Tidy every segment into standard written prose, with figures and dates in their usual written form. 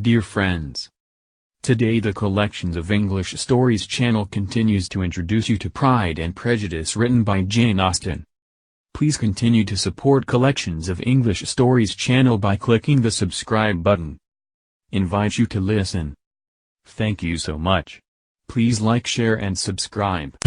Dear friends, today the Collections of English Stories channel continues to introduce you to Pride and Prejudice written by Jane Austen. Please continue to support Collections of English Stories channel by clicking the subscribe button. Invite you to listen. Thank you so much. Please like, share and subscribe.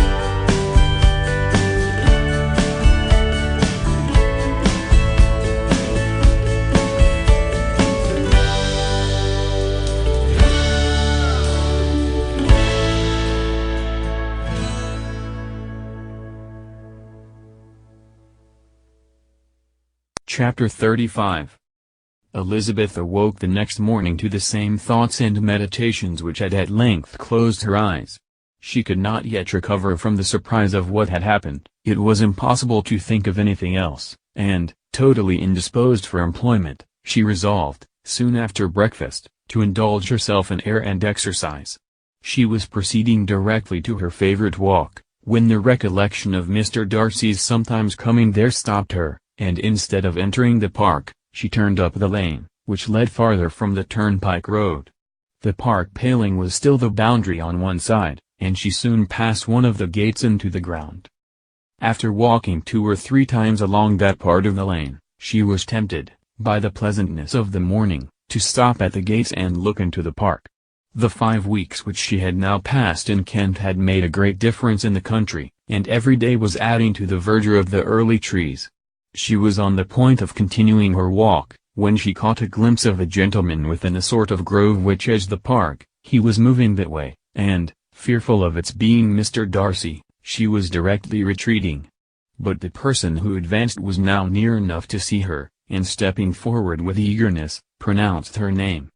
Chapter 35. Elizabeth awoke the next morning to the same thoughts and meditations which had at length closed her eyes. She could not yet recover from the surprise of what had happened. It was impossible to think of anything else, and, totally indisposed for employment, she resolved, soon after breakfast, to indulge herself in air and exercise. She was proceeding directly to her favorite walk, when the recollection of Mr. Darcy's sometimes coming there stopped her, and instead of entering the park, she turned up the lane, which led farther from the turnpike road. The park paling was still the boundary on one side, and she soon passed one of the gates into the ground. After walking 2 or 3 times along that part of the lane, she was tempted, by the pleasantness of the morning, to stop at the gates and look into the park. The 5 weeks which she had now passed in Kent had made a great difference in the country, and every day was adding to the verdure of the early trees. She was on the point of continuing her walk, when she caught a glimpse of a gentleman within a sort of grove which edged the park. He was moving that way, and, fearful of its being Mr. Darcy, she was directly retreating. But the person who advanced was now near enough to see her, and stepping forward with eagerness, pronounced her name.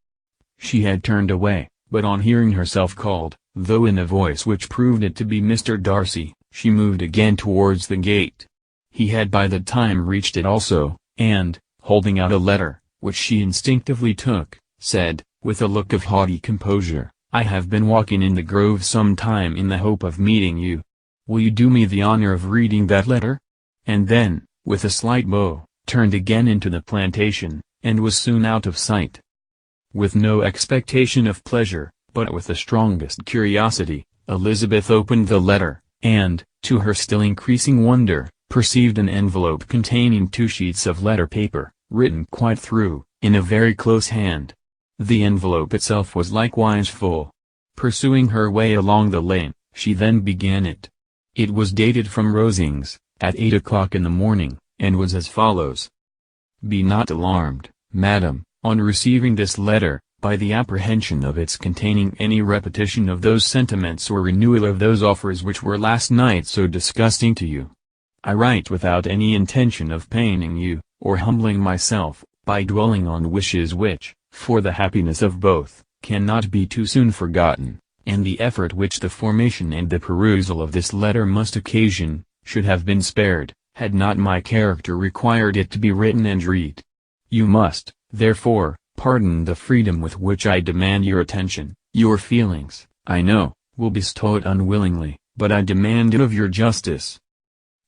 She had turned away, but on hearing herself called, though in a voice which proved it to be Mr. Darcy, she moved again towards the gate. He had by the time reached it also, and, holding out a letter, which she instinctively took, said, with a look of haughty composure, "I have been walking in the grove some time in the hope of meeting you. Will you do me the honor of reading that letter?" And then, with a slight bow, turned again into the plantation, and was soon out of sight. With no expectation of pleasure, but with the strongest curiosity, Elizabeth opened the letter, and, to her still increasing wonder, perceived an envelope containing 2 sheets of letter paper, written quite through, in a very close hand. The envelope itself was likewise full. Pursuing her way along the lane, she then began it. It was dated from Rosings, at 8 o'clock in the morning, and was as follows. "Be not alarmed, madam, on receiving this letter, by the apprehension of its containing any repetition of those sentiments or renewal of those offers which were last night so disgusting to you. I write without any intention of paining you, or humbling myself, by dwelling on wishes which, for the happiness of both, cannot be too soon forgotten, and the effort which the formation and the perusal of this letter must occasion, should have been spared, had not my character required it to be written and read. You must, therefore, pardon the freedom with which I demand your attention. Your feelings, I know, will bestow it unwillingly, but I demand it of your justice.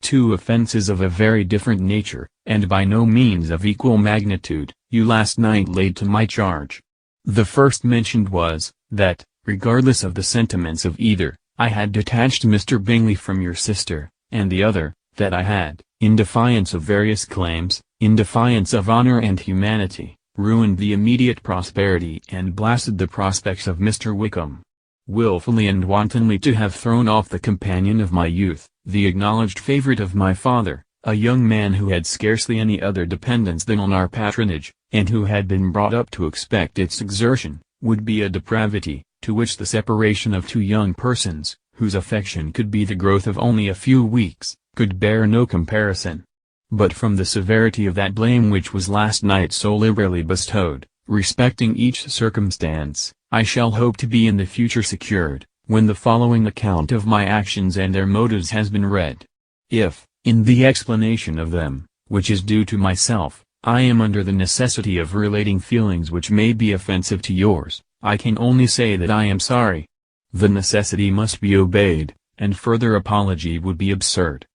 2 offenses of a very different nature, and by no means of equal magnitude, you last night laid to my charge. The first mentioned was, that, regardless of the sentiments of either, I had detached Mr. Bingley from your sister, and the other, that I had, in defiance of various claims, in defiance of honor and humanity, ruined the immediate prosperity and blasted the prospects of Mr. Wickham. Wilfully and wantonly to have thrown off the companion of my youth, the acknowledged favorite of my father, a young man who had scarcely any other dependence than on our patronage, and who had been brought up to expect its exertion, would be a depravity, to which the separation of 2 young persons, whose affection could be the growth of only a few weeks, could bear no comparison. But from the severity of that blame which was last night so liberally bestowed, respecting each circumstance, I shall hope to be in the future secured, when the following account of my actions and their motives has been read. If, in the explanation of them, which is due to myself, I am under the necessity of relating feelings which may be offensive to yours, I can only say that I am sorry. The necessity must be obeyed, and further apology would be absurd.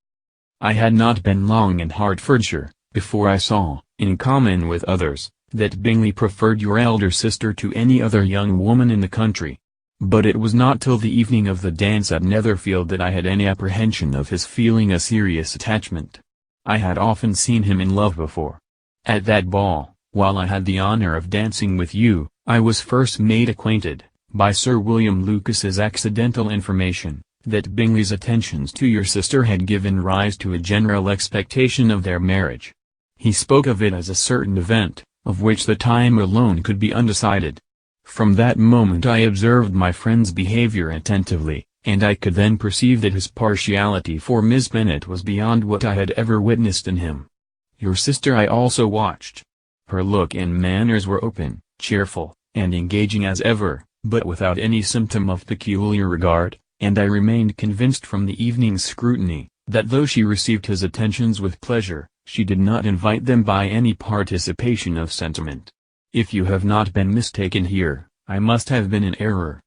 I had not been long in Hertfordshire, before I saw, in common with others, that Bingley preferred your elder sister to any other young woman in the country. But it was not till the evening of the dance at Netherfield that I had any apprehension of his feeling a serious attachment. I had often seen him in love before. At that ball, while I had the honor of dancing with you, I was first made acquainted, by Sir William Lucas's accidental information, that Bingley's attentions to your sister had given rise to a general expectation of their marriage. He spoke of it as a certain event, of which the time alone could be undecided. From that moment I observed my friend's behavior attentively, and I could then perceive that his partiality for Miss Bennet was beyond what I had ever witnessed in him. Your sister I also watched. Her look and manners were open, cheerful, and engaging as ever, but without any symptom of peculiar regard, and I remained convinced from the evening's scrutiny, that though she received his attentions with pleasure, she did not invite them by any participation of sentiment. If you have not been mistaken here, I must have been in error.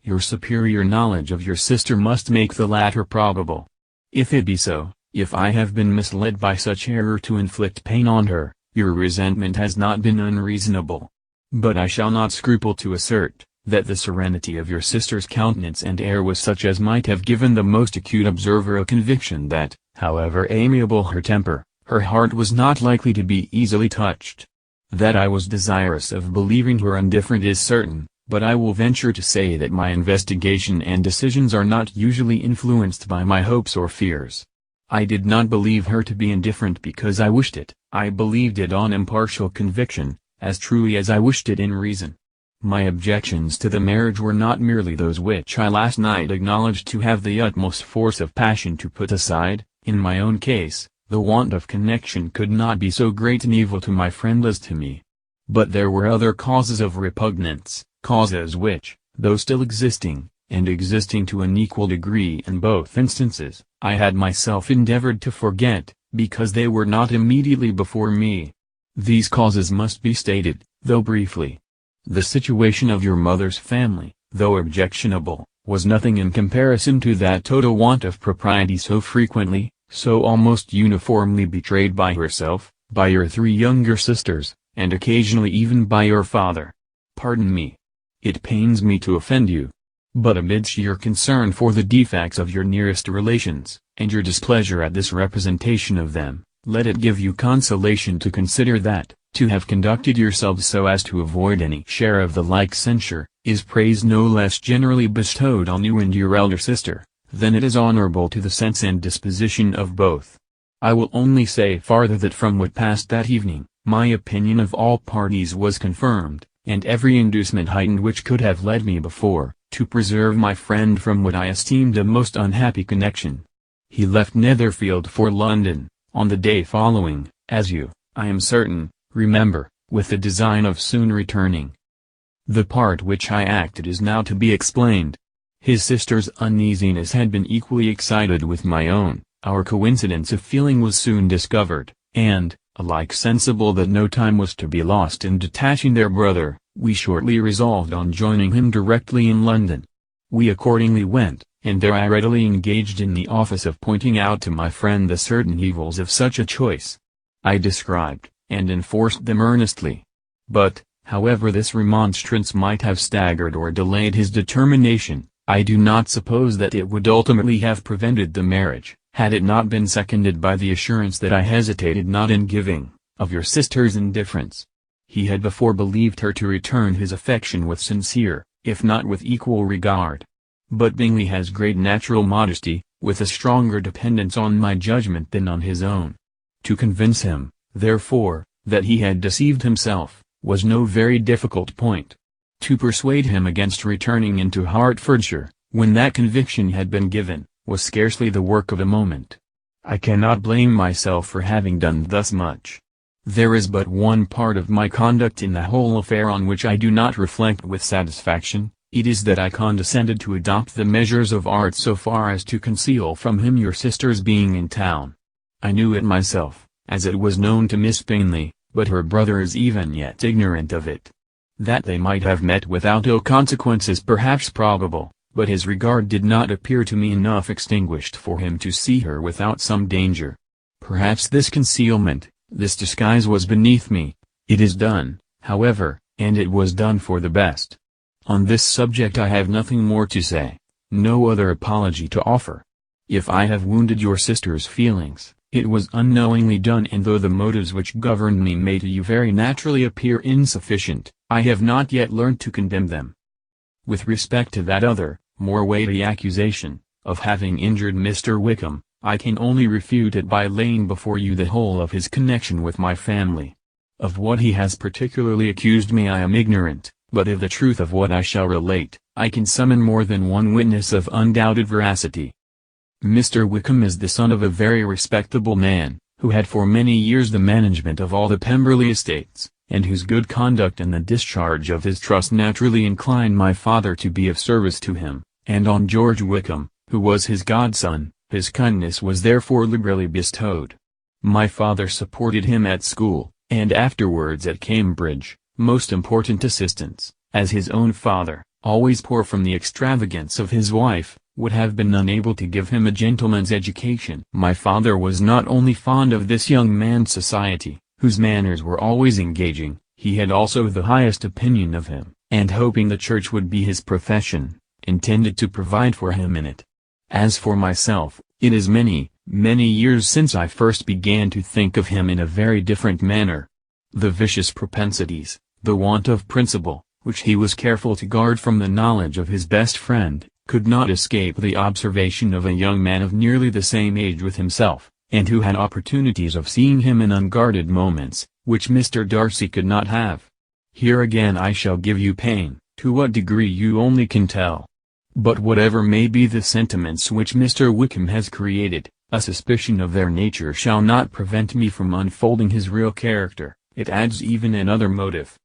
Your superior knowledge of your sister must make the latter probable. If it be so, if I have been misled by such error to inflict pain on her, your resentment has not been unreasonable. But I shall not scruple to assert, that the serenity of your sister's countenance and air was such as might have given the most acute observer a conviction that, however amiable her temper, her heart was not likely to be easily touched. That I was desirous of believing her indifferent is certain, but I will venture to say that my investigation and decisions are not usually influenced by my hopes or fears. I did not believe her to be indifferent because I wished it, I believed it on impartial conviction, as truly as I wished it in reason. My objections to the marriage were not merely those which I last night acknowledged to have the utmost force of passion to put aside. In my own case, the want of connection could not be so great an evil to my friend as to me. But there were other causes of repugnance, causes which, though still existing, and existing to an equal degree in both instances, I had myself endeavored to forget, because they were not immediately before me. These causes must be stated, though briefly. The situation of your mother's family, though objectionable, was nothing in comparison to that total want of propriety so frequently, so almost uniformly betrayed by herself, by your 3 younger sisters, and occasionally even by your father. Pardon me. It pains me to offend you. But amidst your concern for the defects of your nearest relations, and your displeasure at this representation of them, let it give you consolation to consider that, to have conducted yourselves so as to avoid any share of the like censure, is praise no less generally bestowed on you and your elder sister, than it is honorable to the sense and disposition of both. I will only say farther that from what passed that evening, my opinion of all parties was confirmed, and every inducement heightened which could have led me before, to preserve my friend from what I esteemed a most unhappy connection. He left Netherfield for London, on the day following, as you, I am certain, remember, with the design of soon returning. The part which I acted is now to be explained. His sister's uneasiness had been equally excited with my own, our coincidence of feeling was soon discovered, and, alike sensible that no time was to be lost in detaching their brother, we shortly resolved on joining him directly in London. We accordingly went, and there I readily engaged in the office of pointing out to my friend the certain evils of such a choice. I described, and enforced them earnestly. But, however this remonstrance might have staggered or delayed his determination, I do not suppose that it would ultimately have prevented the marriage, had it not been seconded by the assurance that I hesitated not in giving, of your sister's indifference. He had before believed her to return his affection with sincere, if not with equal regard. But Bingley has great natural modesty, with a stronger dependence on my judgment than on his own. To convince him, therefore, that he had deceived himself, was no very difficult point. To persuade him against returning into Hertfordshire, when that conviction had been given, was scarcely the work of a moment. I cannot blame myself for having done thus much. There is but one part of my conduct in the whole affair on which I do not reflect with satisfaction. It is that I condescended to adopt the measures of art so far as to conceal from him your sister's being in town. I knew it myself, as it was known to Miss Bingley, but her brother is even yet ignorant of it. That they might have met without ill consequences perhaps probable, but his regard did not appear to me enough extinguished for him to see her without some danger. Perhaps this concealment, this disguise was beneath me. It is done, however, and it was done for the best. On this subject I have nothing more to say, no other apology to offer. If I have wounded your sister's feelings, it was unknowingly done, and though the motives which governed me may to you very naturally appear insufficient, I have not yet learned to condemn them. With respect to that other, more weighty accusation, of having injured Mr. Wickham, I can only refute it by laying before you the whole of his connection with my family. Of what he has particularly accused me I am ignorant, but of the truth of what I shall relate, I can summon more than one witness of undoubted veracity. Mr. Wickham is the son of a very respectable man, who had for many years the management of all the Pemberley estates, and whose good conduct in the discharge of his trust naturally inclined my father to be of service to him, and on George Wickham, who was his godson, his kindness was therefore liberally bestowed. My father supported him at school, and afterwards at Cambridge, most important assistance, as his own father, always poor from the extravagance of his wife, would have been unable to give him a gentleman's education. My father was not only fond of this young man's society, whose manners were always engaging, he had also the highest opinion of him, and hoping the church would be his profession, intended to provide for him in it. As for myself, it is many, many years since I first began to think of him in a very different manner. The vicious propensities, the want of principle, which he was careful to guard from the knowledge of his best friend, could not escape the observation of a young man of nearly the same age with himself, and who had opportunities of seeing him in unguarded moments, which Mr. Darcy could not have. Here again I shall give you pain, to what degree you only can tell. But whatever may be the sentiments which Mr. Wickham has created, a suspicion of their nature shall not prevent me from unfolding his real character. It adds even another motive.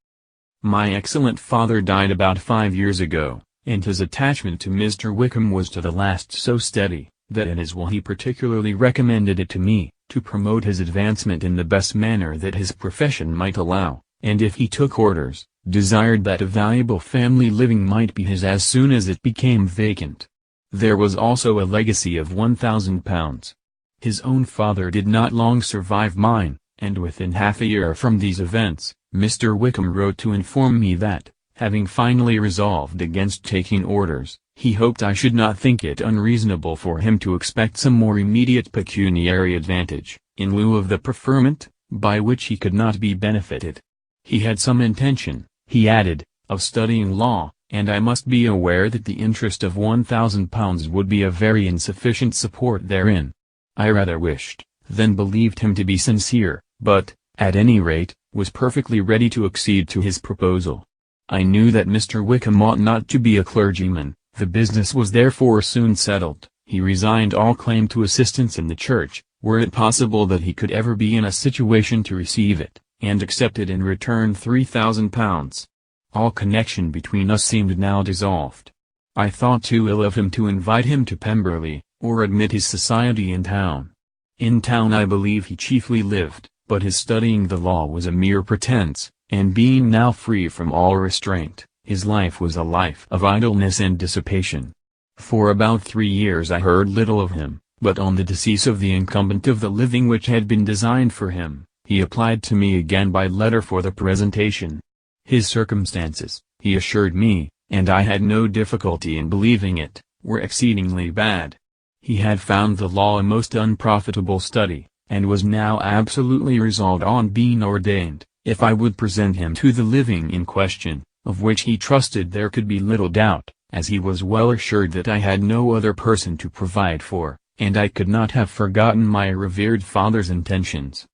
My excellent father died about 5 years ago, and his attachment to Mr. Wickham was to the last so steady, that in his will he particularly recommended it to me, to promote his advancement in the best manner that his profession might allow, and if he took orders, desired that a valuable family living might be his as soon as it became vacant. There was also a legacy of £1,000. His own father did not long survive mine, and within half a year from these events, Mr. Wickham wrote to inform me that, having finally resolved against taking orders, he hoped I should not think it unreasonable for him to expect some more immediate pecuniary advantage, in lieu of the preferment, by which he could not be benefited. He had some intention, he added, of studying law, and I must be aware that the interest of £1,000 would be a very insufficient support therein. I rather wished, than believed him to be sincere, but, at any rate, was perfectly ready to accede to his proposal. I knew that Mr. Wickham ought not to be a clergyman, the business was therefore soon settled. He resigned all claim to assistance in the church, were it possible that he could ever be in a situation to receive it, and accepted in return £3,000. All connection between us seemed now dissolved. I thought too ill of him to invite him to Pemberley, or admit his society in town. In town I believe he chiefly lived, but his studying the law was a mere pretense, and being now free from all restraint, his life was a life of idleness and dissipation. For about 3 years I heard little of him, but on the decease of the incumbent of the living which had been designed for him, he applied to me again by letter for the presentation. His circumstances, he assured me, and I had no difficulty in believing it, were exceedingly bad. He had found the law a most unprofitable study, and was now absolutely resolved on being ordained, if I would present him to the living in question, of which he trusted there could be little doubt, as he was well assured that I had no other person to provide for, and I could not have forgotten my revered father's intentions.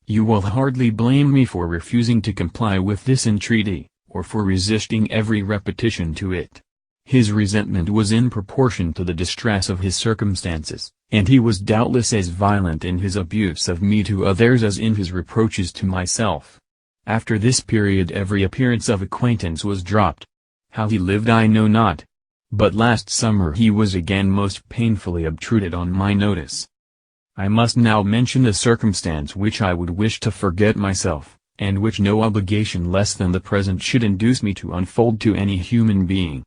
You will hardly blame me for refusing to comply with this entreaty, or for resisting every repetition to it. His resentment was in proportion to the distress of his circumstances, and he was doubtless as violent in his abuse of me to others as in his reproaches to myself. After this period every appearance of acquaintance was dropped. How he lived I know not. But last summer he was again most painfully obtruded on my notice. I must now mention a circumstance which I would wish to forget myself, and which no obligation less than the present should induce me to unfold to any human being.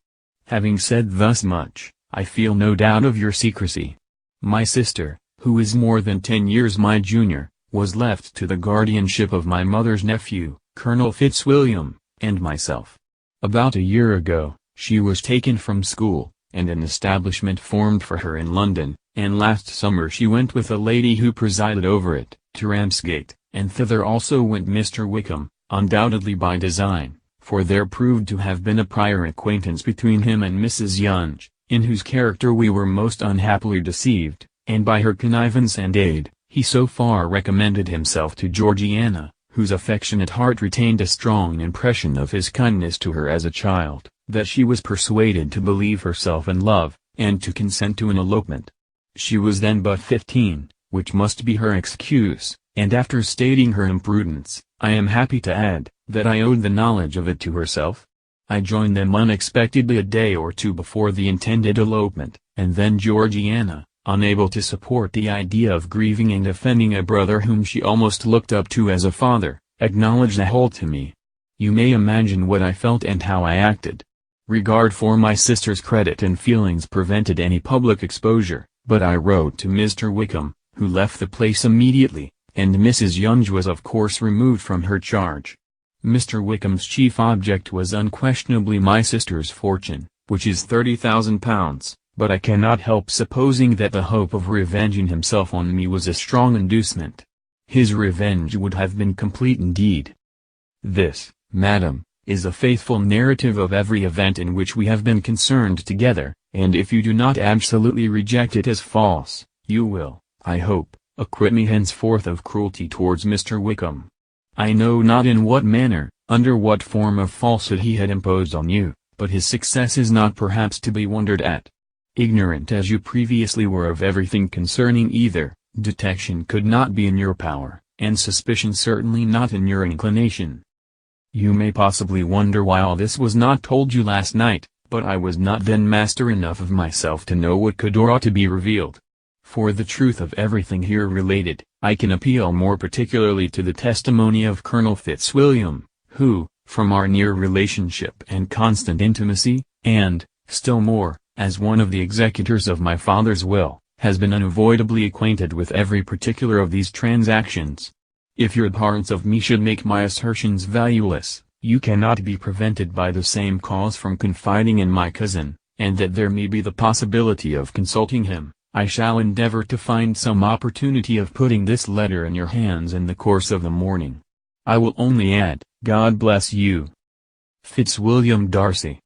Having said thus much, I feel no doubt of your secrecy. My sister, who is more than 10 years my junior, was left to the guardianship of my mother's nephew, Colonel Fitzwilliam, and myself. About a year ago, she was taken from school, and an establishment formed for her in London, and last summer she went with a lady who presided over it, to Ramsgate, and thither also went Mr. Wickham, undoubtedly by design, for there proved to have been a prior acquaintance between him and Mrs. Yonge, in whose character we were most unhappily deceived, and by her connivance and aid, he so far recommended himself to Georgiana, whose affectionate heart retained a strong impression of his kindness to her as a child, that she was persuaded to believe herself in love, and to consent to an elopement. She was then but 15, which must be her excuse, and after stating her imprudence, I am happy to add, that I owed the knowledge of it to herself. I joined them unexpectedly a day or two before the intended elopement, and then Georgiana, unable to support the idea of grieving and offending a brother whom she almost looked up to as a father, acknowledged the whole to me. You may imagine what I felt and how I acted. Regard for my sister's credit and feelings prevented any public exposure, but I wrote to Mr. Wickham, who left the place immediately, and Mrs. Yonge was of course removed from her charge. Mr. Wickham's chief object was unquestionably my sister's fortune, which is £30,000, but I cannot help supposing that the hope of revenging himself on me was a strong inducement. His revenge would have been complete indeed. This, madam, is a faithful narrative of every event in which we have been concerned together, and if you do not absolutely reject it as false, you will, I hope, acquit me henceforth of cruelty towards Mr. Wickham. I know not in what manner, under what form of falsehood he had imposed on you, but his success is not perhaps to be wondered at. Ignorant as you previously were of everything concerning either, detection could not be in your power, and suspicion certainly not in your inclination. You may possibly wonder why all this was not told you last night, but I was not then master enough of myself to know what could or ought to be revealed. For the truth of everything here related, I can appeal more particularly to the testimony of Colonel Fitzwilliam, who, from our near relationship and constant intimacy, and, still more, as one of the executors of my father's will, has been unavoidably acquainted with every particular of these transactions. If your abhorrence of me should make my assertions valueless, you cannot be prevented by the same cause from confiding in my cousin, and that there may be the possibility of consulting him. I shall endeavor to find some opportunity of putting this letter in your hands in the course of the morning. I will only add, God bless you. Fitzwilliam Darcy.